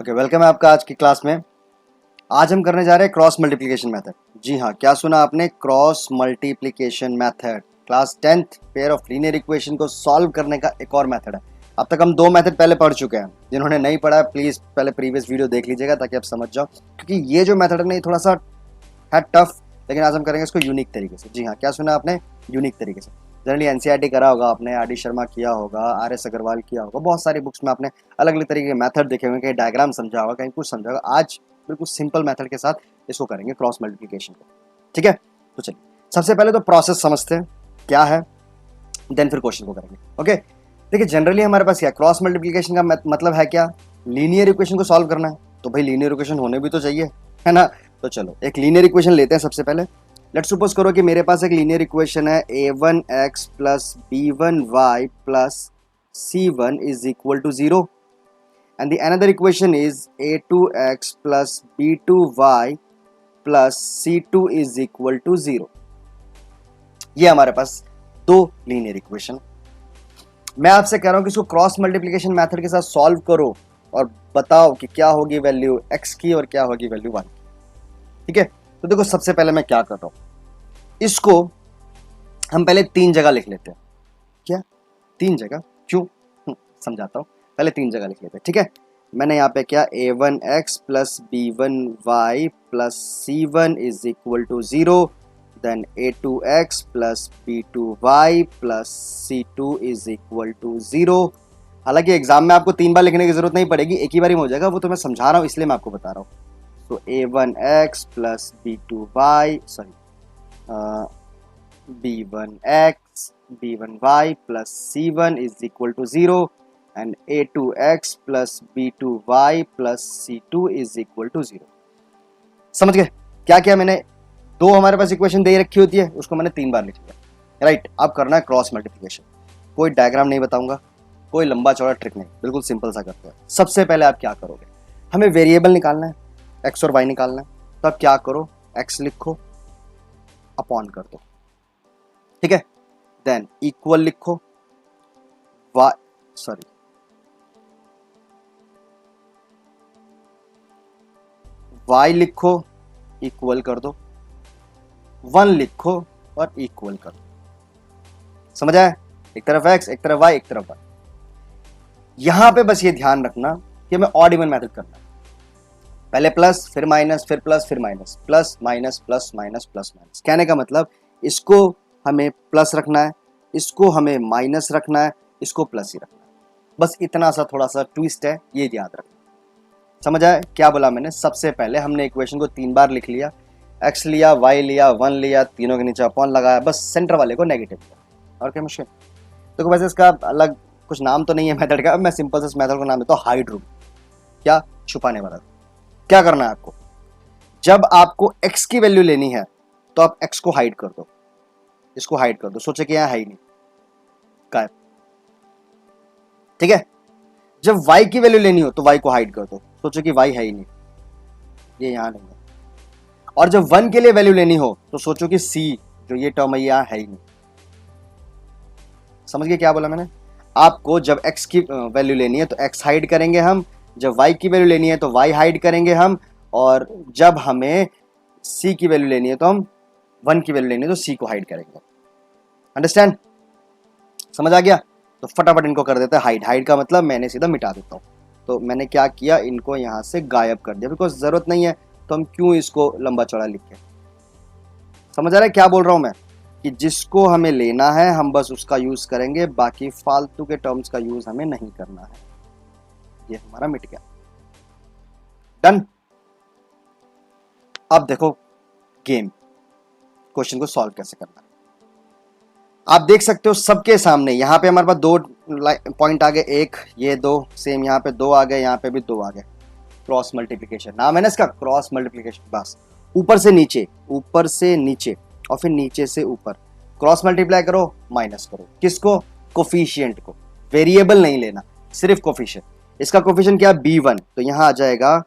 Okay, welcome है आपका आज की क्लास में। आज हम करने जा रहे हैं क्रॉस मल्टीप्लिकेशन मेथड। जी हाँ, क्या सुना आपने, cross multiplication method. Class 10th pair of linear equation को सॉल्व करने का एक और मेथड है। अब तक हम दो मेथड पहले पढ़ चुके हैं। जिन्होंने नहीं पढ़ा है प्लीज़ पहले प्रीवियस वीडियो देख लीजिएगा ताकि आप समझ जाओ, क्योंकि ये जो मेथड है ना ये थोड़ा सा है टफ, लेकिन आज हम करेंगे इसको यूनिक तरीके से। जी हाँ, क्या सुना आपने, यूनिक तरीके से। जनरली एनसीईआरटी करा होगा आपने, आर डी शर्मा किया होगा, आर एस अग्रवाल किया होगा, बहुत सारी बुक्स में आपने अलग अलग तरीके के मेथड देखे होंगे, कहीं डायग्राम समझा होगा, कहीं कुछ समझा होगा। आज बिल्कुल सिंपल मेथड के साथ इसको करेंगे, क्रॉस मल्टीप्लिकेशन को। ठीक है, तो चलिए सबसे पहले तो प्रोसेस समझते हैं क्या है, देन फिर क्वेश्चन को करेंगे। ओके, देखिए जनरली हमारे पास क्या, क्रॉस मल्टीप्लिकेशन का मतलब है क्या, लीनियर इक्वेशन को सॉल्व करना है। तो भाई लीनियर इक्वेशन होने भी तो चाहिए, है ना। तो चलो एक लीनियर इक्वेशन लेते हैं सबसे पहले। लेट्स सपोज करो कि मेरे पास एक लीनियर इक्वेशन है a1x plus b1y plus c1 is equal to 0 and the another equation is a2x plus b2y plus c2 is equal to 0। ये हमारे पास दो लीनियर इक्वेशन। मैं आपसे कह रहा हूं कि इसको क्रॉस मल्टीप्लिकेशन मेथड के साथ सॉल्व करो और बताओ कि क्या होगी वैल्यू x की और क्या होगी वैल्यू y की। ठीक है, तो देखो सबसे पहले मैं क्या कर रहा हूं, इसको हम पहले तीन जगह लिख लेते हैं। क्या तीन जगह, क्यों, समझाता हूं। पहले तीन जगह लिख लेते हैं, ठीक है। मैंने यहाँ पे क्या, a1x plus b1y plus c1 is equal to 0, then a2x plus b2y plus c2 is equal to 0। हालांकि एग्जाम में आपको तीन बार लिखने की जरूरत नहीं पड़ेगी, एक ही बार ही हो जाएगा, वो तो मैं समझा रहा हूँ इसलिए मैं आपको बता रहा हूँ। तो a1x plus b2y sorry b1x b1y plus c1 is equal to 0 and a2x plus b2y plus c2 is equal to 0। समझ गए क्या किया मैंने, दो हमारे पास इक्वेशन दे रखी होती है, उसको मैंने तीन बार लिख लिया, राइट। अब करना है क्रॉस मल्टीप्लिकेशन। कोई डायग्राम नहीं बताऊंगा, कोई लंबा चौड़ा ट्रिक नहीं, बिल्कुल सिंपल सा करते हैं। सबसे पहले आप क्या करोगे, हमें वेरिएबल निकालना है, एक्स और वाई निकालना है। तो आप क्या करो, एक्स लिखो, अपॉन कर दो, ठीक है। देन इक्वल लिखो, वाई लिखो, इक्वल कर दो, 1 लिखो और इक्वल कर दो। समझ आया, एक तरफ एक्स एक तरफ वाई एक तरफ वाई। यहां पे बस ये ध्यान रखना कि हमें ऑड इवन मेथड करना है। पहले प्लस फिर माइनस फिर प्लस फिर minus, plus minus plus minus plus minus. कहने का मतलब इसको हमें प्लस रखना है, इसको हमें माइनस रखना है, इसको प्लस ही रखना है। बस इतना सा थोड़ा सा ट्विस्ट है, ये याद रखना। समझ आया क्या बोला मैंने। सबसे पहले हमने इक्वेशन को तीन बार लिख लिया, एक्स लिया, वाई लिया, 1 लिया, तीनों के नीचे अपॉन लगाया, बस सेंटर वाले को नेगेटिव किया। और क्या मुश्किल, तो वैसे इसका अलग कुछ नाम तो नहीं है मेथड का, मैं सिंपल से इस मेथड को नाम देता हूँ हाइड रूल। क्या, छुपाने वाला। क्या करना है आपको, जब आपको x की वैल्यू लेनी है तो आप x को हाइड कर दो, इसको हाइड कर दो, सोचे कि यहां है ही नहीं, गायब। ठीक है, जब y की वैल्यू लेनी हो तो y को हाइड कर दो, सोचो कि y है ही नहीं, ये यहां नहीं है। और जब 1 के लिए वैल्यू लेनी हो तो सोचो कि c जो ये टर्म है यहां है ही नहीं। समझ गए क्या बोला मैंने। आपको जब x की वैल्यू लेनी है तो x हाइड करेंगे हम, जब y की वैल्यू लेनी है तो y हाइड करेंगे हम, और जब हमें c की वैल्यू लेनी है तो हम 1 की वैल्यू लेनी है तो c को हाइड करेंगे। अंडरस्टैंड, समझ आ गया। तो फटाफट इनको कर देते हैं हाइड। हाइड का मतलब मैंने सीधा मिटा देता हूँ। तो मैंने क्या किया, इनको यहां से गायब कर दिया, बिकॉज जरूरत नहीं है, तो हम क्यों इसको लंबा चौड़ा लिखें। समझ आ रहा है क्या बोल रहा हूं मैं, कि जिसको हमें लेना है हम बस उसका यूज करेंगे, बाकी फालतू के टर्म्स का यूज हमें नहीं करना है। ये हमारा मिट गया, डन। अब देखो गेम, क्वेश्चन को सॉल्व कैसे करना है। आप देख सकते हो सबके सामने, यहां पे हमारे पास दो पॉइंट आ गए, एक ये दो, सेम यहां पे दो आ गए, यहां पे भी दो आ गए। क्रॉस मल्टीप्लिकेशन नाम है ना इसका, क्रॉस मल्टीप्लिकेशन। बस ऊपर से नीचे, ऊपर से नीचे और फिर नीचे से ऊपर क्रॉस मल्टीप्लाई करो, माइनस करो। किसको, कोफिशिएंट को, वेरिएबल नहीं लेना, सिर्फ कोफिशिएंट। इसका कोफिशिएंट क्या है, b1, तो यहां आ जाएगा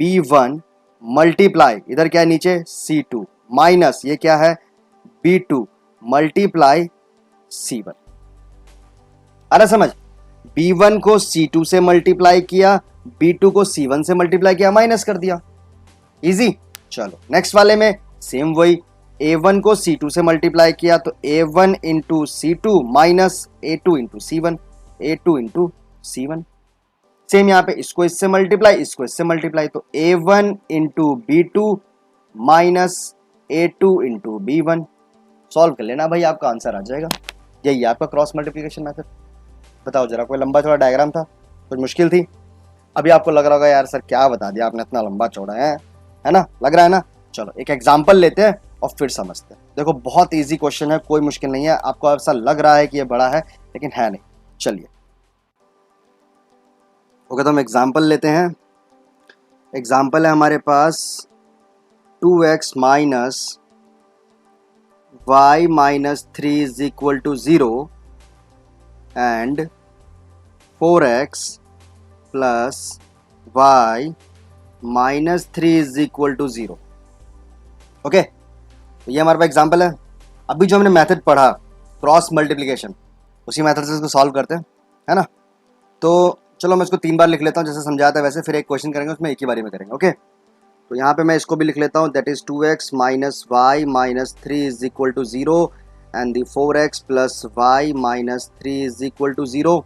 b1 मल्टीप्लाई, इधर क्या है नीचे c2, माइनस ये क्या है b2 मल्टीप्लाई c1। अरे समझ, b1 को c2 से मल्टीप्लाई किया, B2 को C1 से मल्टीप्लाई किया, माइनस कर दिया, इजी। चलो नेक्स्ट वाले में सेम वही, A1 को C2 से मल्टीप्लाई किया तो A1 into C2 minus A2 into C1, A2 into C1। Same यहाँ पे इसको इससे मल्टीप्लाई, इसको इससे मल्टीप्लाई, तो A1 into B2 minus A2 into B1। Solve कर लेना भाई, आपका आंसर आ जाएगा। यही आपका क्रॉस मल्टीप्लिकेशन मेथड। बताओ जरा, कोई लंबा चौड़ा डायग्राम था, कुछ मुश्किल थी? अभी आपको लग रहा होगा यार सर क्या बता दिया आपने, इतना लंबा चौड़ा है ना, लग रहा है ना। चलो एक एग्जाम्पल लेते हैं और फिर समझते हैं। देखो बहुत इजी क्वेश्चन है, कोई मुश्किल नहीं है। आपको ऐसा लग रहा है कि ये बड़ा है, लेकिन है नहीं। चलिए ओके, तो हम एग्जाम्पल लेते हैं। एग्जाम्पल है हमारे पास 2x minus y minus 3 is equal to 0 and 4x plus y minus 3 is equal to 0। Okay, तो ये हमारे पास एग्जाम्पल है। अभी जो हमने मेथड पढ़ा क्रॉस मल्टीप्लिकेशन, उसी मेथड से इसको सॉल्व करते हैं, है ना। तो चलो मैं इसको 3 बार लिख लेता हूँ जैसे समझाया था वैसे, फिर एक क्वेश्चन करेंगे उसमें एक ही बारी में करेंगे। ओके, तो यहाँ पे मैं इसको भी लिख लेता हूँ, that is 2x minus y minus 3 is equal to 0 and the 4x plus y minus 3 is equal to 0।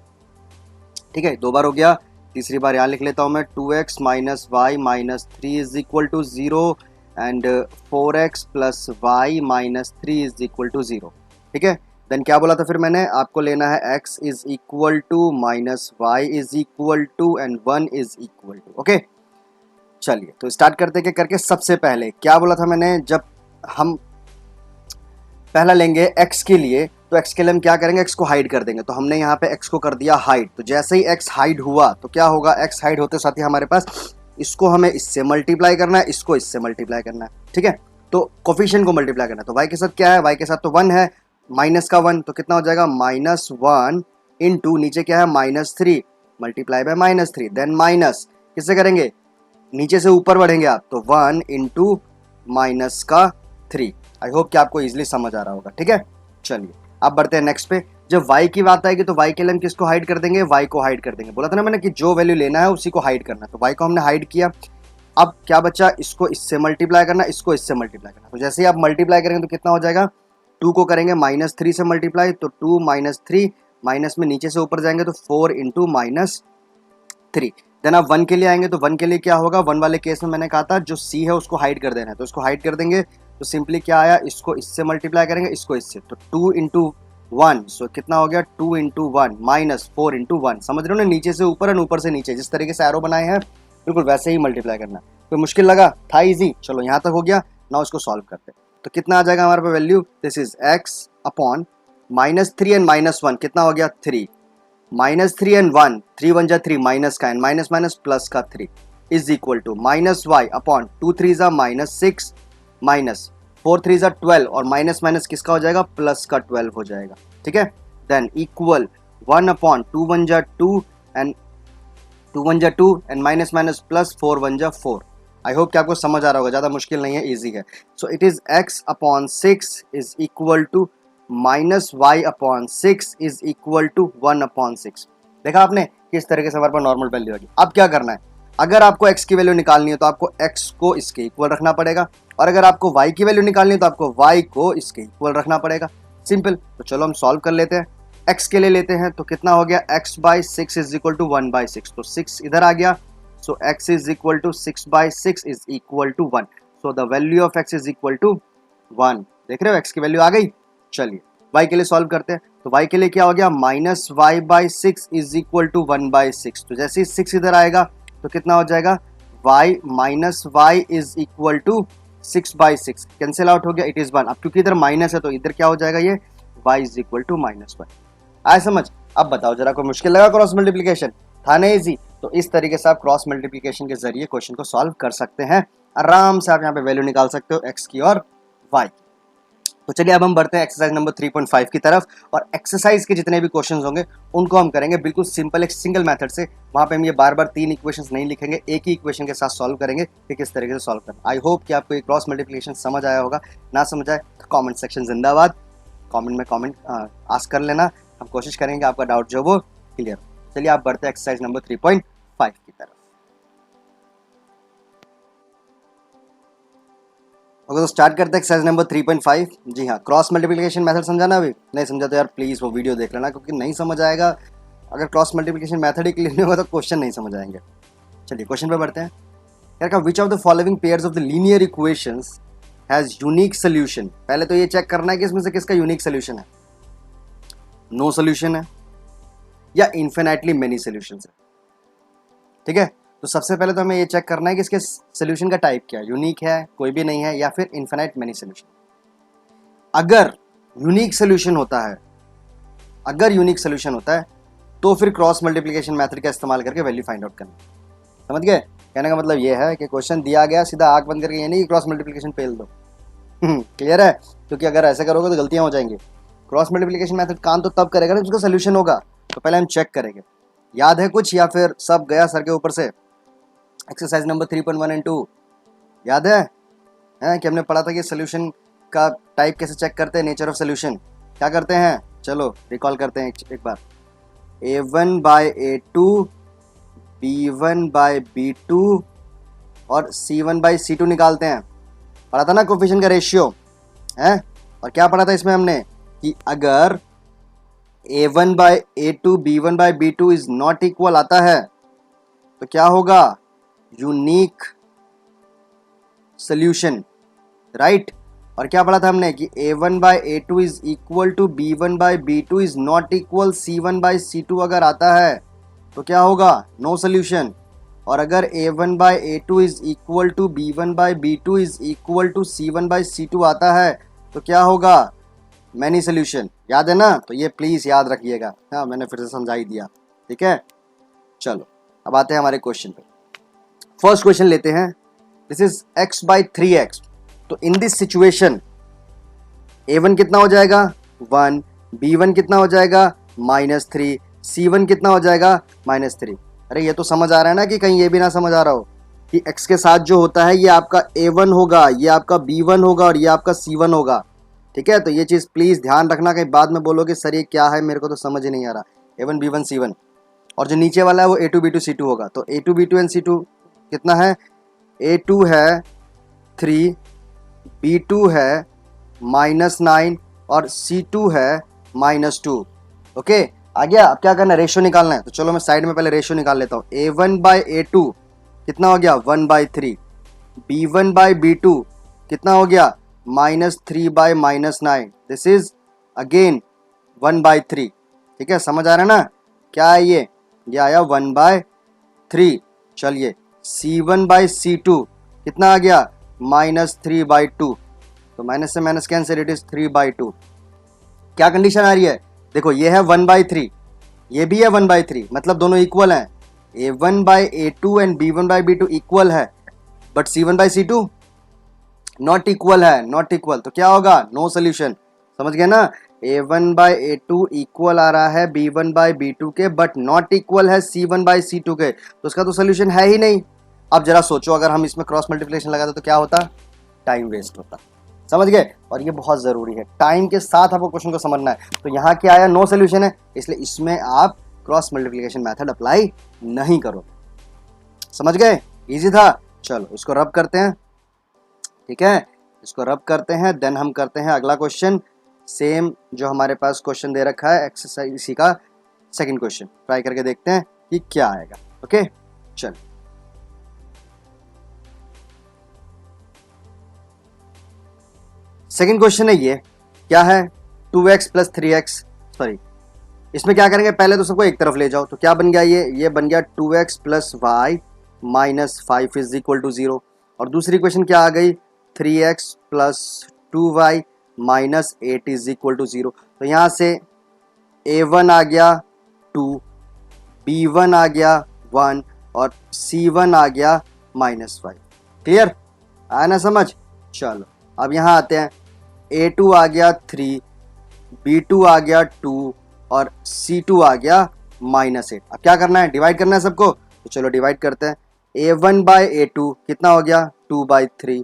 ठीक है, 2 बार हो गया। तीसरी बार यहाँ लिख लेता हूँ मैं, 2x minus y minus 3 is equal to 0 and 4x plus y minus 3 is equal to 0। ठीक है, देन क्या बोला था फिर मैंने, आपको लेना है x is equal to minus y is equal to and 1 is equal to. Okay, चलिए तो स्टार्ट करते के करके। सबसे पहले क्या बोला था मैंने, जब हम पहला लेंगे x के लिए, तो x के लिए हम क्या करेंगे, x को हाइड कर देंगे। तो हमने यहाँ पे x को कर दिया हाइड, तो जैसे ही x हाइड हुआ तो क्या होगा, x हाइड होते साथ ही हमारे पास इसको हमें इससे मल्टीप्लाई करना है, इसको इससे मल्टीप्लाई करना है। ठीक है, तो कोफिशिएंट को मल्टीप्लाई करना है। तो y के साथ क्या है, y के साथ तो 1 है, माइनस का 1, तो कितना हो जाएगा -1 इंटू नीचे क्या है -3 मल्टीप्लाई बाय -3, देन माइनस किससे करेंगे, नीचे से ऊपर बढ़ेंगे आप, तो 1 इंटू माइनस का 3। आई होप कि आपको इजीली समझ आ रहा होगा। ठीक है, चलिए अब बढ़ते हैं नेक्स्ट पे। जब y की बात आएगी तो y के लिए हम किसको हाइड कर देंगे, y को हाइड कर देंगे। बोला था ना मैंने कि जो वैल्यू लेना है उसी को हाइड करना है, तो y को हमने हाइड किया। अब क्या बचा, इसको इससे मल्टीप्लाई करना, इसको इससे मल्टीप्लाई करना। तो जैसे ही आप मल्टीप्लाई करेंगे तो कितना हो जाएगा, 2 को करेंगे -3 से मल्टीप्लाई, तो 2 माइनस 3, माइनस में नीचे से ऊपर जाएंगे तो 4 इंटू -3। देन आप 1 के लिए आएंगे तो 1 के लिए क्या होगा, 1 वाले केस में मैंने कहा था जो c है उसको हाइड कर देना है, तो इसको हाइड कर देंगे। तो सिंपली क्या आया, इसको इससे मल्टीप्लाई करेंगे, इसको इससे, तो 2 इंटू 1, सो कितना हो गया 2 इंटू 1 माइनस 4 इंटू 1। समझ रहे हो ना, नीचे से ऊपर और ऊपर से नीचे, जिस तरीके से एरो बनाए हैं बिल्कुल वैसे ही मल्टीप्लाई करना। कोई मुश्किल लगा, था इजी। चलो यहाँ तक हो गया, ना उसको सॉल्व करते। तो कितना आ जाएगा हमारे पास value, this is x upon -3 and -1, कितना हो गया 3, -3 एंड 1, 3 1 जा 3, माइनस का एंड माइनस माइनस प्लस का 3 is equal to -y upon 2 3 जा -6 माइनस 4 3 जा 12 और माइनस माइनस किसका हो जाएगा, प्लस का 12 हो जाएगा। ठीक है, देन इक्वल 1 अपॉन 2 1 जा 2 एंड 2 1 जा 2 एंड माइनस माइनस प्लस 4 1 जा 4। आई होप कि आपको समझ आ रहा होगा, ज़्यादा मुश्किल नहीं है, इजी है। So it is x upon 6 is equal to minus y upon 6 is equal to 1 upon 6। देखा आपने किस तरीके से हमारे पास नॉर्मल वैल्यू आएगी। अब क्या करना है, अगर आपको x की वैल्यू निकालनी है तो आपको x को इसके इक्वल रखना पड़ेगा, और अगर आपको y की वैल्यू निकालनी है तो आपको y को इसके इक्वल रखना पड़ेगा। सिंपल। तो चलो हम सॉल्व कर लेते हैं। x के लिए लेते हैं तो कितना हो गया, x by 6 is equal to 1 by 6, तो 6 इधर आ गया। So x is equal to 6 by 6 is equal to 1। So the value of x is equal to 1। देख रहे हो x की वैल्यू आ गई। चलिए y के लिए सॉल्व करते हैं। तो y के लिए क्या हो गया, minus y by 6 is equal to 1 by 6। तो जैसे ही 6 इधर आएगा तो कितना हो जाएगा, y minus y is equal to 6 by 6, cancel out हो गया, इट इज 1। अब क्योंकि इधर माइनस है तो इधर क्या हो जाएगा, ये y इज इक्वल टू -1। आया समझ। अब बताओ जरा, कोई मुश्किल लगा क्रॉस मल्टीप्लिकेशन, था ना इजी। तो इस तरीके से आप क्रॉस मल्टीप्लिकेशन के जरिए क्वेश्चन को सॉल्व कर सकते हैं। आराम से आप यहाँ पे वैल्यू निकाल सकते हो x की और y की। तो चलिए अब हम बढ़ते हैं एक्सरसाइज नंबर 3.5 की तरफ, और एक्सरसाइज के जितने भी क्वेश्चंस होंगे उनको हम करेंगे बिल्कुल सिंपल एक सिंगल मेथड से। वहाँ पे हम ये बार बार 3 इक्वेशंस नहीं लिखेंगे, एक ही इक्वेशन के साथ सॉल्व करेंगे कि किस तरीके से सॉल्व करना। आई होप कि आपको ये क्रॉस मल्टीप्लिकेशन समझ आया होगा। ना समझ आए तो कॉमेंट सेक्शन जिंदाबाद, कॉमेंट में कॉमेंट आस्क कर लेना, हम कोशिश करेंगे आपका डाउट जो वो क्लियर हो। चलिए आप बढ़ते हैं एक्सरसाइज नंबर 3.5 की तरफ। ओके, तो स्टार्ट करते हैं एक्सरसाइज नंबर 3.5। जी हाँ, क्रॉस मल्टीप्लिकेशन मेथड समझा ना? अभी नहीं समझा तो यार प्लीज़ वो वीडियो देख लेना, क्योंकि नहीं समझ आएगा अगर क्रॉस मल्टीप्लिकेशन मेथड ही क्लियर नहीं होगा तो क्वेश्चन नहीं समझ आएंगे। चलिए क्वेश्चन पे बढ़ते हैं। यार का which of the following pairs of the linear equations has unique solution. पहले तो ये चेक करना है कि इसमें से किसका यूनिक सोल्यूशन है। नो सोल्यूशन है या इन्फिनाइटली मेनी सोल्यूशंस है। ठीक है, तो सबसे पहले तो हमें ये चेक करना है कि इसके सोल्यूशन का टाइप क्या है, यूनिक है, कोई भी नहीं है, या फिर इन्फिनाइट मेनी सोल्यूशन। अगर यूनिक सोल्यूशन होता है, अगर यूनिक सोल्यूशन होता है तो फिर क्रॉस मल्टीप्लिकेशन मेथड का इस्तेमाल करके वैल्यू फाइंड आउट करना। समझ गए? कहने का मतलब ये है कि क्वेश्चन दिया गया, सीधा आंख बंद करके ये नहीं कि क्रॉस मल्टीप्लिकेशन फेल दो। क्लियर है? क्योंकि अगर ऐसा करोगे तो गलतियां हो जाएंगी। क्रॉस मल्टीप्लिकेशन मेथड काम तो तब करेगा ना उसका सोल्यूशन होगा, तो पहले हम चेक करेंगे। याद है कुछ या फिर सब गया सर के ऊपर से? एक्सरसाइज नंबर 3.1 एंड 2 याद है कि हमने पढ़ा था कि सोल्यूशन का टाइप कैसे चेक करते हैं, नेचर ऑफ सोल्यूशन क्या करते हैं। चलो रिकॉल करते हैं एक बार। A1 by A2, B1 by B2 और C1 बाय C2 निकालते हैं। पढ़ा था ना कोफिशिएंट का रेशियो है। और क्या पढ़ा था इसमें हमने कि अगर A1 by A2 B1 by B2 is not equal आता है तो क्या होगा, यूनिक सोल्यूशन, राइट। और क्या पढ़ा था हमने कि A1 by A2 is equal to B1 by B2 is not equal C1 by C2 अगर आता है तो क्या होगा, नो सोल्यूशन। और अगर A1 by A2 is equal to B1 by B2 is equal to C1 by C2 आता है तो क्या होगा, मैनी सोल्यूशन। याद है ना? तो ये प्लीज याद रखिएगा। हाँ, मैंने फिर से समझा ही दिया। ठीक है, चलो अब आते हैं हमारे क्वेश्चन पे। फर्स्ट क्वेश्चन लेते हैं। This is x by 3x। तो इन दिस सिचुएशन A1 कितना हो जाएगा 1, B1 कितना हो जाएगा -3, C1 कितना हो जाएगा -3। अरे ये तो समझ आ रहा है ना कि कहीं ये भी ना समझ आ रहा हो कि x के साथ जो होता है ये आपका A1 होगा, ये आपका B1 होगा और ये आपका C1 होगा। ठीक है, तो ये चीज़ प्लीज़ ध्यान रखना, कहीं बाद में बोलोगे सर ये क्या है, मेरे को तो समझ ही नहीं आ रहा। A1 B1 C1 और जो नीचे वाला है वो A2 B2 C2 होगा। तो A2 B2 एंड C2 कितना है, A2 है 3, B2 है -9 और C2 है -2। ओके, आ गया। अब क्या करना है, रेशियो निकालना है। तो चलो मैं साइड में पहले रेशियो निकाल लेता हूँ। A1 बाई A2 कितना हो गया 1/3, B1 बाई B2 कितना हो गया -3 बाई -9। This is again 1/3। ठीक है, समझ आ रहा है ना? क्या है ये आया 1/3। चलिए C1 बाई C2 कितना आ गया -3/2। तो माइनस से माइनस कैंसिल, इट इज 3/2। क्या कंडीशन आ रही है, देखो ये है 1/3, ये भी है 1/3, मतलब दोनों इक्वल हैं। A1 by A2 and B1 by B2 equal है, but C1 by C2 not equal है, नॉट इक्वल। तो क्या होगा, नो सोल्यूशन। समझ गए ना? A1 बाई A2 इक्वल आ रहा है B1 बाई B2 के, बट नॉट इक्वल है C1 बाई C2 के, तो उसका तो सोल्यूशन है ही नहीं। अब जरा सोचो, अगर हम इसमें क्रॉस मल्टीप्लिकेशन लगाते तो क्या होता, टाइम वेस्ट होता। समझ गए? और ये बहुत ज़रूरी है, टाइम के साथ आपको क्वेश्चन को समझना है। तो यहाँ क्या आया, नो सोल्यूशन है, इसलिए इसमें आप क्रॉस मल्टीप्लिकेशन मेथड अप्लाई नहीं करोगे। समझ गए? इजी था। चलो इसको रब करते हैं। ठीक है, इसको रब करते हैं, देन हम करते हैं अगला क्वेश्चन। सेम जो हमारे पास क्वेश्चन दे रखा है एक्सरसाइज, इसी का सेकंड क्वेश्चन ट्राई करके देखते हैं कि क्या आएगा। ओके, चलो सेकंड क्वेश्चन है ये, क्या है 2x प्लस 3x, सॉरी इसमें क्या करेंगे, पहले तो सबको एक तरफ ले जाओ। तो क्या बन गया, ये बन गया 2x plus y minus 5 is equal to 0। और दूसरी क्वेश्चन क्या आ गई, 3x plus 2y minus 8 is equal to 0। तो यहाँ से A1 आ गया 2, B1 आ गया 1 और C1 आ गया -5। क्लियर आया ना समझ? चलो अब यहाँ आते हैं। A2 आ गया 3, B2 आ गया 2 और C2 आ गया -8। अब क्या करना है, डिवाइड करना है सबको। तो चलो डिवाइड करते हैं। A1 बाई A2 कितना हो गया 2/3,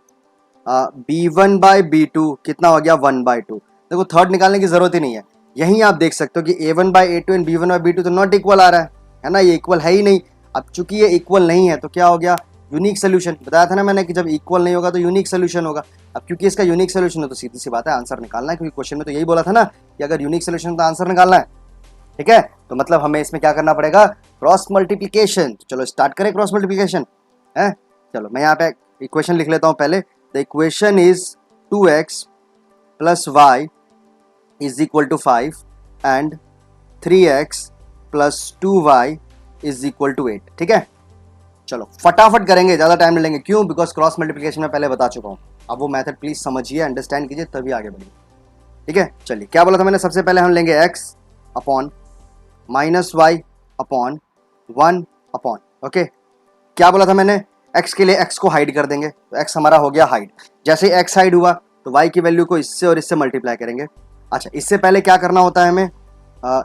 B1 बाई B2 कितना हो गया 1/2। देखो थर्ड निकालने की जरूरत ही नहीं है, यहीं आप देख सकते हो कि A1 by A2 and B1 by B2 तो नॉट इक्वल आ रहा है ना, ये इक्वल है ही नहीं। अब चूंकि ये इक्वल नहीं है तो क्या हो गया, यूनिक सोल्यूशन बताया था ना मैंने कि जब इक्वल नहीं होगा तो यूनिक सोल्यूशन होगा। अब क्योंकि इसका यूनिक सोल्यूशन है तो सीधी सी बात है आंसर निकालना है, क्योंकि क्वेश्चन में तो यही बोला था ना कि अगर यूनिक सोल्यूशन तो आंसर निकालना है। ठीक है, तो मतलब हमें इसमें क्या करना पड़ेगा, क्रॉस मल्टीप्लीकेशन। चलो स्टार्ट करें क्रॉस मल्टीप्लीकेशन है। चलो मैं यहाँ पे इक्वेशन लिख लेता हूँ पहले। The equation is 2x plus y is equal to 5 and 3x plus 2y is equal to 8। ठीक है, चलो फटाफट करेंगे, ज्यादा टाइम नहीं लेंगे। क्यों? बिकॉज क्रॉस मल्टीप्लिकेशन में पहले बता चुका हूं। अब वो मेथड प्लीज समझिए, अंडरस्टैंड कीजिए, तभी आगे बढ़िए। ठीक है, चलिए क्या बोला था मैंने, सबसे पहले हम लेंगे x upon minus y upon 1 upon, okay. क्या बोला था मैंने, x के लिए x को हाइड कर देंगे, तो x हमारा हो गया हाइड। जैसे ही x हाइड हुआ तो y की वैल्यू को इससे और इससे मल्टीप्लाई करेंगे। अच्छा, इससे पहले क्या करना होता है हमें,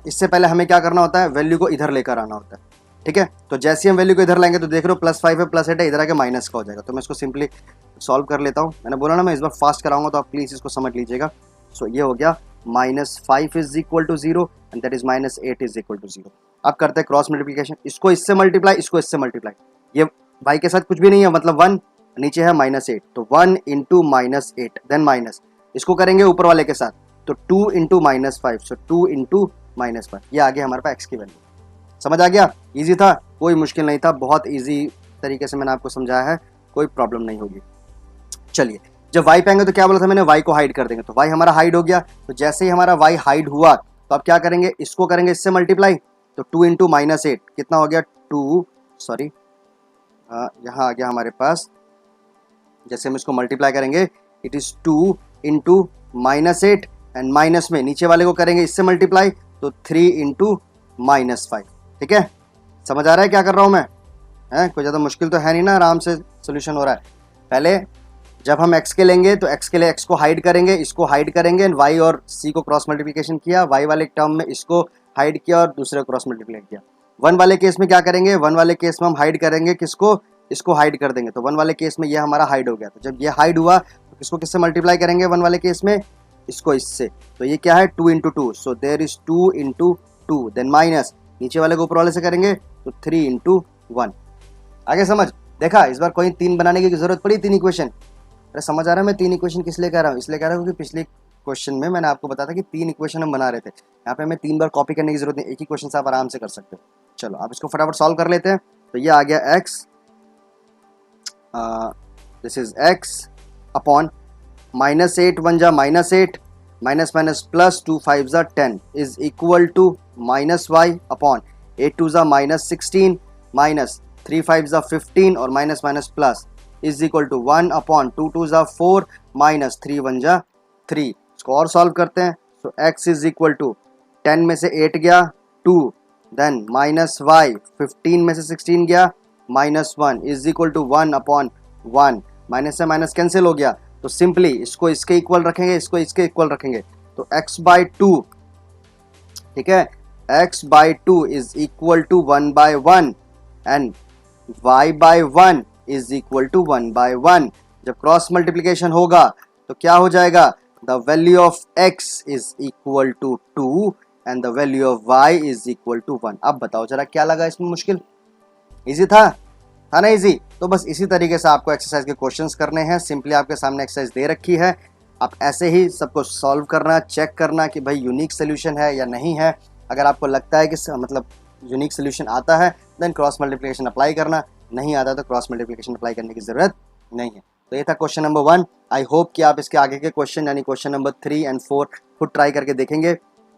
इससे पहले हमें क्या करना होता है, वैल्यू को इधर लेकर आना होता है। ठीक है, तो जैसे हम वैल्यू को इधर लाएंगे तो देख रहे हो +5 है +8 है, इधर आके माइनस का हो जाएगा। तो मैं इसको सिंपली सॉल्व कर लेता हूँ। मैंने बोला ना मैं इस बार फास्ट कराऊंगा, तो आप प्लीज इसको समझ लीजिएगा। सो ये हो गया -5 is equal to 0 and that is -8 is equal to 0। अब करते हैं क्रॉस मल्टीप्लिकेशन, इसको इससे मल्टीप्लाई, इसको इससे मल्टीप्लाई। ये y के साथ कुछ भी नहीं है, मतलब 1, नीचे है -8, तो 1 इंटू -8 देन माइनस, इसको करेंगे ऊपर वाले के साथ, तो 2 इंटू -5, सो 2 इंटू -5, ये आ गया हमारे पास x की वैल्यू। समझ आ गया? इजी था, कोई मुश्किल नहीं था, बहुत इजी तरीके से मैंने आपको समझाया है, कोई प्रॉब्लम नहीं होगी। चलिए, जब y पे आएंगे तो क्या बोला था मैंने, y को हाइड कर देंगे, तो y हमारा हाइड हो गया। तो जैसे ही हमारा y हाइड हुआ तो अब क्या करेंगे, इसको करेंगे इससे मल्टीप्लाई, तो 2 इंटू -8 कितना हो गया, 2 सॉरी यहाँ आ गया हमारे पास। जैसे हम इसको मल्टीप्लाई करेंगे, it is 2 into -8 and minus में नीचे वाले को करेंगे इससे मल्टीप्लाई, तो 3 इंटू -5। ठीक है, समझ आ रहा है क्या कर रहा हूँ मैं? कोई ज़्यादा मुश्किल तो है नहीं ना, आराम से सोल्यूशन हो रहा है। पहले जब हम x के लेंगे तो x के लिए x को हाइड करेंगे, इसको हाइड करेंगे, y और c को क्रॉस मल्टीप्लिकेशन किया, y वाले टर्म में इसको हाइड किया और दूसरे क्रॉस मल्टीप्लाई किया। 1 वाले केस में क्या करेंगे, 1 वाले केस में हम हाइड करेंगे किसको, इसको हाइड कर देंगे, तो 1 वाले केस में ये हमारा हाइड हो गया। तो जब ये हाइड हुआ तो इसको किससे मल्टीप्लाई करेंगे 1 वाले केस में, इसको इससे, तो ये क्या है 2 into 2, so there is 2 into 2 then minus, नीचे वाले को ऊपर वाले से करेंगे तो 3 इंटू 1। आगे समझ? देखा, इस बार कोई 3 बनाने की जरूरत पड़ी, 3 इक्वेशन। अरे समझ आ रहा है मैं 3 इक्वेशन किस लिए कह रहा हूँ, इसलिए कह रहा हूँ क्योंकि पिछले क्वेश्चन में मैंने आपको बताया था कि 3 इक्वेशन हम बना रहे थे। यहाँ पे हमें 3 बार कॉपी करने की जरूरत नहीं, एक ही क्वेश्चन से आप आराम से कर सकते हो। चलो आप इसको फटाफट सॉल्व कर लेते हैं। तो ये आ गया x, this is x upon -8 1 जा -8 माइनस माइनस प्लस 2 5 जा 10 is equal to -y upon 8 2 जा -16 माइनस 3 5 जा 15 और minus minus plus is equal to 1 upon 2 2 जा 4 माइनस 3 1 जा 3। इसको और सॉल्व करते हैं। सो x इज इक्वल टू 10 में से 8 गया 2, देन माइनस y 15 में से 16 गया -1 is equal to 1 upon 1, minus से माइनस कैंसिल हो गया, तो सिंपली इसको इसके इक्वल रखेंगे, इसको इसके इक्वल रखेंगे, तो x/2, ठीक है, x/2 is equal to 1/1 and y/1 is equal to 1/1। जब क्रॉस मल्टीप्लिकेशन होगा तो क्या हो जाएगा, the value of x is equal to 2 and the value of y is equal to 1। अब बताओ जरा क्या लगा इसमें मुश्किल? इजी था ना इजी? तो बस इसी तरीके से आपको एक्सरसाइज के क्वेश्चंस करने हैं। सिंपली आपके सामने एक्सरसाइज दे रखी है, आप ऐसे ही सबको सॉल्व करना, चेक करना कि भाई यूनिक सोल्यूशन है या नहीं है। अगर आपको लगता है कि मतलब यूनिक सोल्यूशन आता है देन क्रॉस मल्टीप्लिकेशन अप्लाई करना, नहीं आता तो क्रॉस मल्टीप्लिकेशन अप्लाई करने की ज़रूरत नहीं है। तो ये था क्वेश्चन नंबर 1। आई होप कि आप इसके आगे के क्वेश्चन यानी क्वेश्चन नंबर 3 एंड 4 खुद ट्राई करके देखेंगे।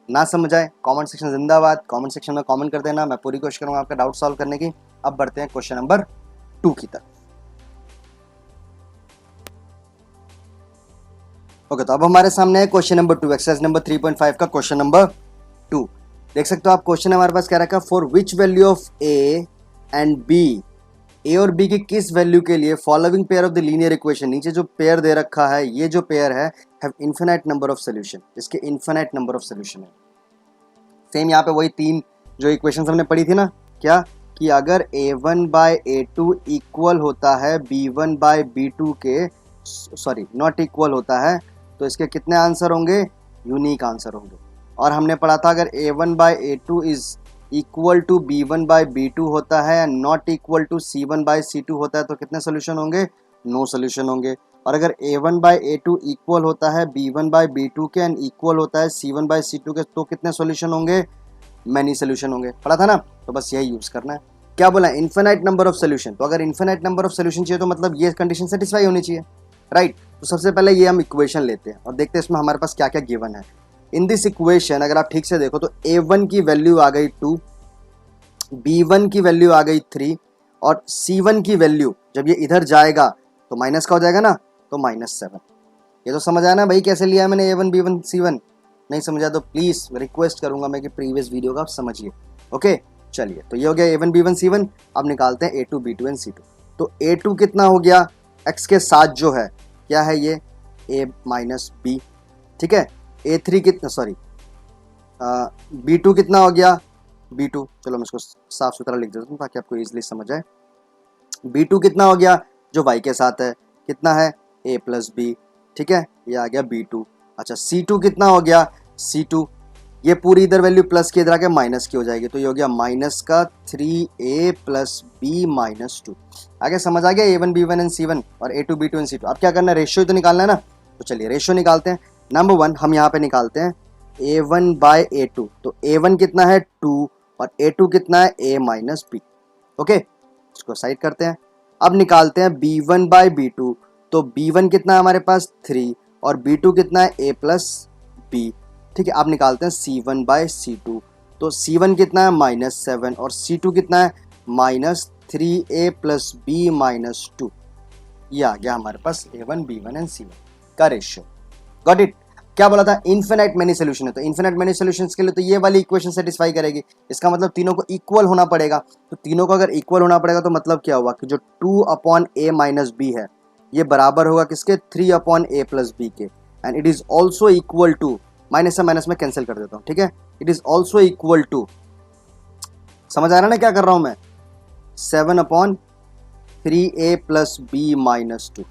ना समझ आए, कमेंट सेक्शन जिंदाबाद, कमेंट सेक्शन में कमेंट कर देना, मैं पूरी कोशिश करूँगा आपका डाउट सॉल्व करने की। अब बढ़ते हैं क्वेश्चन नंबर 2 की तरफ। ओके, तो अब हमारे सामने है क्वेश्चन नंबर 2, एक्सरसाइज नंबर 3.5 का क्वेश्चन नंबर 2। देख सकते हो आप, क्वेश्चन हमारे पास क्या रखा, for which value of a and b, a और बी की किस वैल्यू के लिए following pair of the linear equation, नीचे जो पेयर दे रखा है ये जो पेयर है, have infinite number of solution, इसके इन्फिनाइट नंबर ऑफ सोल्यूशन है। सेम यहाँ पे वही 3 जो इक्वेशन हमने पढ़ी थी ना, क्या कि अगर a1/a2 इक्वल होता है b1/b2 के, सॉरी नॉट इक्वल होता है, तो इसके कितने आंसर होंगे, यूनिक आंसर होंगे। और हमने पढ़ा था अगर a1/a2 is equal to B1/B2 होता है and not equal to C1/C2 होता है तो कितने सोल्यूशन होंगे? नो सोल्यूशन होंगे। और अगर A1/A2 इक्वल होता है B1/B2 के एंड इक्वल होता है C1/C2 के तो कितने सोल्यूशन होंगे? मैनी सोल्यूशन होंगे। पढ़ा था ना? तो बस यही यूज करना है। क्या बोला? Infinite number of solution. तो अगर इन्फिनाइट नंबर ऑफ सोल्यूशन चाहिए तो मतलब ये कंडीशन सेटिस्फाई होनी चाहिए, राइट? तो सबसे पहले ये हम इक्वेशन लेते हैं और देखते हैं इसमें हमारे पास क्या क्या गिवन है। इन दिस इक्वेशन अगर आप ठीक से देखो तो A1 की वैल्यू आ गई 2, B1 की वैल्यू आ गई 3 और C1 की वैल्यू जब ये इधर जाएगा तो माइनस का हो जाएगा ना, तो -7। ये तो समझ आया ना भाई कैसे लिया है मैंने A1 B1 C1? नहीं समझा तो प्लीज रिक्वेस्ट करूंगा मैं कि प्रीवियस वीडियो का आप समझिए। ओके चलिए, तो ये हो गया A1 B1 C1। अब निकालते हैं A2 B2 एंड C2। तो A2 कितना हो गया? x के साथ जो है क्या है ये A माइनस B, ठीक है। A3 कितना, सॉरी B2 कितना हो गया? B2, चलो मैं इसको साफ सुथरा लिख देता हूँ ताकि आपको इजीली समझ आए। B2 कितना हो गया? जो y के साथ है कितना है? A प्लस B, ठीक है, ये आ गया B2। अच्छा C2 कितना हो गया? C2 ये पूरी इधर वैल्यू प्लस की इधर आके माइनस की हो जाएगी तो ये हो गया माइनस का 3A प्लस B माइनस 2। आगे समझ आ गया A1 B1 एंड C1 और A2 B2 एंड C2। अब क्या करना है? रेशियो तो निकालना है ना, तो चलिए रेशियो निकालते हैं। नंबर 1 हम यहाँ पे निकालते हैं A1/A2। तो A1 कितना है? 2 और A2 कितना है? A minus B। ओके इसको साइड करते हैं। अब निकालते हैं B1/B2। तो B1 कितना है हमारे पास? 3 और B2 कितना है? A प्लस B, ठीक है। अब निकालते हैं C1/C2। तो C1 कितना है? -7 और C2 कितना है? -3A plus B minus 2। ये आ गया हमारे पास A1 B1 एंड C1 का रेशियो। Got it? क्या बोला था? इन्फिनाइट मेनी सोल्यूशन है तो इन्फिनाइट मेनी सोल्यूशंस के लिए तो ये वाली इक्वेशन सेटिस्फाई करेगी। इसका मतलब तीनों को इक्वल होना पड़ेगा। तो तीनों को अगर इक्वल होना पड़ेगा तो मतलब क्या हुआ कि जो 2/A माइनस B है ये बराबर होगा किसके? 3/A प्लस B के। And it is also equal to, minus से माइनस में कैंसिल कर देता हूँ, ठीक है। It is also equal to, समझ आ रहा है ना क्या कर रहा हूं मैं? 7/3A plus B minus 2।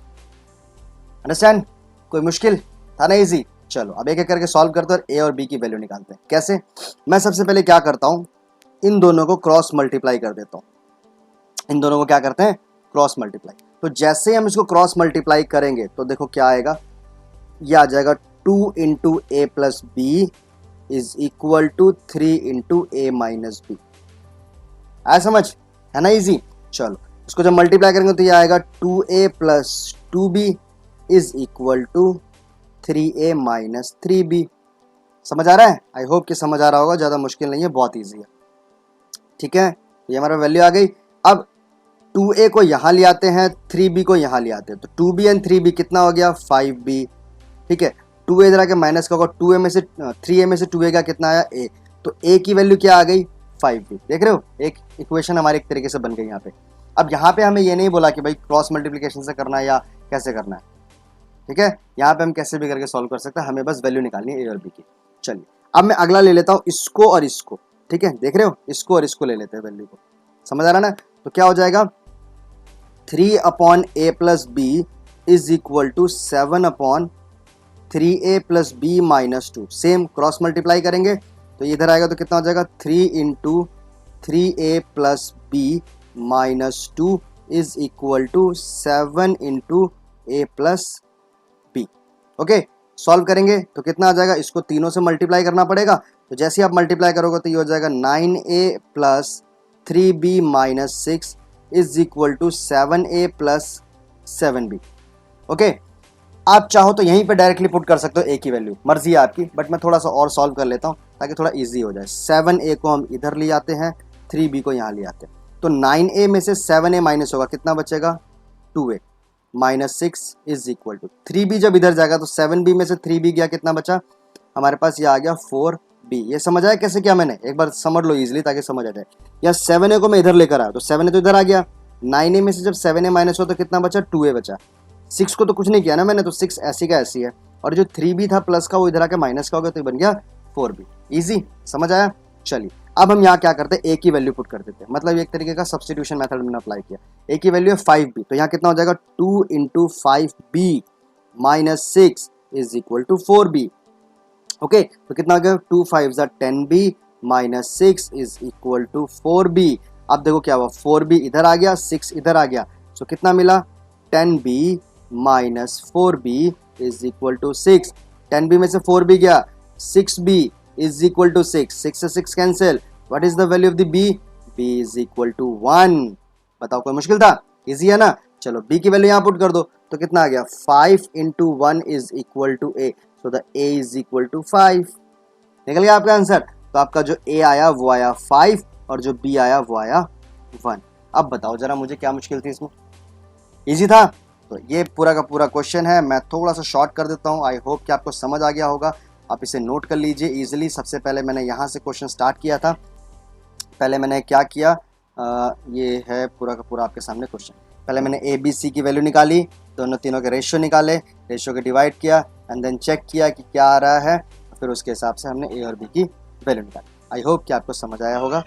Understand? कोई मुश्किल था ना? इजी। चलो अब एक एक करके सॉल्व करते हैं और A और B की वैल्यू निकालते हैं। कैसे? मैं सबसे पहले क्या करता हूं, इन दोनों को क्रॉस मल्टीप्लाई कर देता हूं। इन दोनों को क्या करते हैं? Cross multiply. तो जैसे ही हम इसको क्रॉस मल्टीप्लाई करेंगे तो देखो क्या आएगा, ये आ जाएगा 2 into A plus B is equal to 3 into A minus B। आया समझ? है ना इजी? चलो इसको जब मल्टीप्लाई करेंगे तो ये आएगा 2A plus 2B is equal to 3A minus 3B। समझ आ रहा है? आई होप कि समझ आ रहा होगा, ज़्यादा मुश्किल नहीं है, बहुत ईजी है, ठीक है। ये हमारा वैल्यू आ गई। अब 2A को यहाँ ले आते हैं, 3B को यहाँ ले आते हैं, तो 2B एंड 3B कितना हो गया? 5B, ठीक है। 2A इधर आके माइनस का होगा, 2A में से 3A में से 2A का कितना आया? A। तो A की वैल्यू क्या आ गई? 5B। देख रहे हो, एक इक्वेशन हमारी एक तरीके से बन गई यहाँ पे। अब यहाँ पे हमें ये नहीं बोला कि भाई क्रॉस मल्टीप्लिकेशन से करना है या कैसे करना है, ठीक है। यहाँ पे हम कैसे भी करके सॉल्व कर सकते हैं, हमें बस वैल्यू निकालनी है A और B की। चलिए अब मैं अगला ले लेता हूँ इसको और इसको, ठीक है। देख रहे हो, इसको और इसको ले लेते हैं वैल्यू को। समझ आ रहा ना? तो क्या हो जाएगा? 3/A plus B is equal to 7/3A plus B minus 2। Same cross multiply करेंगे तो इधर आएगा तो कितना हो जाएगा? 3 into 3A plus B minus 2 is equal to 7 into A plus B। Okay solve करेंगे तो कितना आ जाएगा? इसको तीनों से मल्टीप्लाई करना पड़ेगा। तो जैसे ही आप मल्टीप्लाई करोगे तो ये हो जाएगा 9A plus 3B minus 6 is equal to 7A plus 7B। Okay आप चाहो तो यहीं पे डायरेक्टली पुट कर सकते हो A की वैल्यू, मर्जी है आपकी, बट मैं थोड़ा सा और सॉल्व कर लेता हूँ ताकि थोड़ा इजी हो जाए। 7A को हम इधर ले आते हैं, 3B को यहाँ ले आते हैं, तो 9A में से 7A माइनस होगा, कितना बचेगा? 2A minus 6 is equal to 3B। जब इधर जाएगा तो 7B में से 3B गया, कितना बचा हमारे पास? ये आ गया 4B। ये समझ आया कैसे किया मैंने? एक बार समझ लो इजीली ताकि समझ आ जाए। या 7A को मैं इधर लेकर आया तो 7A तो इधर आ गया, 9A में से जब 7A माइनस हो तो कितना बचा? 2A बचा। 6 को तो कुछ नहीं किया ना मैंने, तो 6 ऐसी का ऐसी है, और जो 3B था प्लस का वो इधर आके माइनस का हो गया तो बन गया 4B। इजी, समझ आया? चलिए अब हम यहाँ क्या करते हैं? A की वैल्यू पुट कर देते हैं, मतलब एक तरीके का सब्स्टिट्यूशन मेथड मैंने अप्लाई किया। A की वैल्यू है 5B, तो यहाँ कितना हो जाएगा? 2 into 5B minus 6 is equal to 4B। Okay तो कितना हो गया? 2 5 10B minus 6 is equal to 4b। अब देखो क्या हुआ, 4b इधर आ गया, 6 इधर आ गया, सो कितना मिला 10b minus 4b is equal to 6। 10b में से 4b गया, 6b इज इक्वल टू 6, 6 से 6 cancel, what is the value of the b, b is equal to 1। बताओ कोई मुश्किल था, इजी है ना। चलो b की वैल्यू यहाँ पुट कर दो, तो कितना आ गया 5 into 1 is equal to a, so the a is equal to 5। निकल गया आपका आंसर। तो आपका जो a आया वो आया 5 और जो b आया वो आया 1। अब बताओ जरा मुझे क्या मुश्किल थी इसमें, इजी था। तो ये पूरा का पूरा क्वेश्चन है, मैं थोड़ा सा शॉर्ट कर देता हूँ, आई होप कि आपको समझ आ गया होगा। आप इसे नोट कर लीजिए इजीली। सबसे पहले मैंने यहाँ से क्वेश्चन स्टार्ट किया था। पहले मैंने क्या किया, ये है पूरा का पूरा आपके सामने क्वेश्चन। पहले मैंने ए बी सी की वैल्यू निकाली, दोनों तीनों के रेशियो निकाले, रेशियो के डिवाइड किया एंड देन चेक किया कि क्या आ रहा है, फिर उसके हिसाब से हमने ए और बी की वैल्यू निकाली। आई होप कि आपको समझ आया होगा।